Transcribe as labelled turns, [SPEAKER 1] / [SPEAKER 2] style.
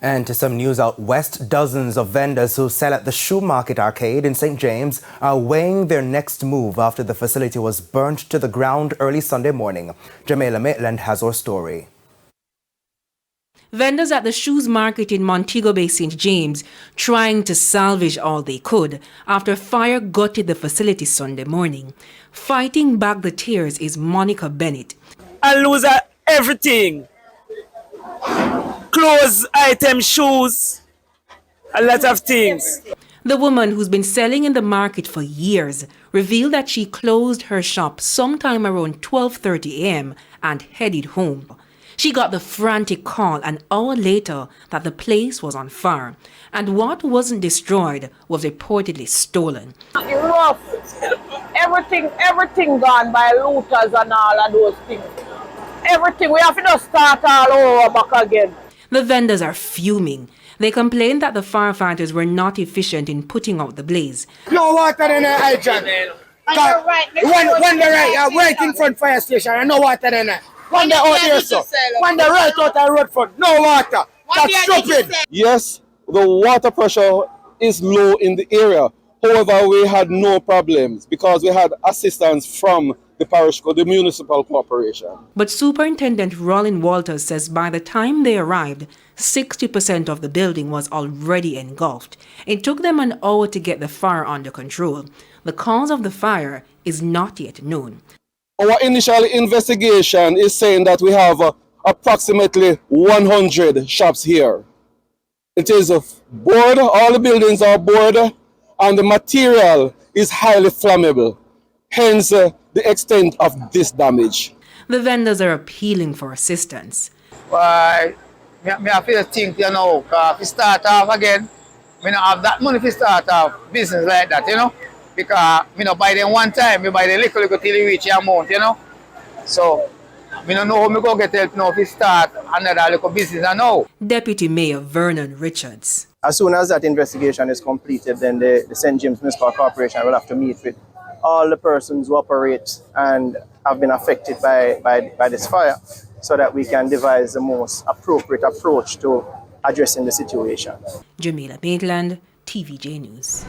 [SPEAKER 1] And to some news out west, dozens of vendors who sell at the Shoe Market Arcade in St. James are weighing their next move after the facility was burnt to the ground early Sunday morning. Jamaica Maitland has our story.
[SPEAKER 2] Vendors at the shoes market in Montego Bay, St. James, trying to salvage all they could after fire gutted the facility Sunday morning. Fighting back the tears is Monica Bennett.
[SPEAKER 3] I lose everything. Clothes, items, shoes, a lot of things.
[SPEAKER 2] The woman, who's been selling in the market for years, revealed that she closed her shop sometime around 12:30 a.m. and headed home. She got the frantic call an hour later that the place was on fire, and what wasn't destroyed was reportedly stolen.
[SPEAKER 4] Rough. Everything gone by looters and all of those things. Everything. We have to just start all over back again.
[SPEAKER 2] The vendors are fuming. They complained that the firefighters were not efficient in putting out the blaze.
[SPEAKER 5] No water in the hydrant. When they're right in front fire station, and no water in there. When they're out here, so. When they're right out the road front, no water. That's stupid.
[SPEAKER 6] Yes, the water pressure is low in the area. However, we had no problems because we had assistance from the parish, the municipal corporation.
[SPEAKER 2] But Superintendent Rollin Walters says by the time they arrived, 60% of the building was already engulfed. It took them an hour to get the fire under control. The cause of the fire is not yet known.
[SPEAKER 6] Our initial investigation is saying that we have approximately 100 shops here. It is board, all the buildings are board, and the material is highly flammable. Hence, the extent of this damage.
[SPEAKER 2] The vendors are appealing for assistance.
[SPEAKER 5] Why, me have to think, you know, if we start off again, we don't have that money to start off business like that, you know. Because, you know, by then one time, we buy the little till you reach your amount, you know. So, we don't know how we go get help now if we start another little business now.
[SPEAKER 2] Deputy Mayor Vernon Richards.
[SPEAKER 7] As soon as that investigation is completed, then the St. James Municipal Corporation will have to meet with all the persons who operate and have been affected by this fire so that we can devise the most appropriate approach to addressing the situation.
[SPEAKER 2] Jamaica Maitland, TVJ News.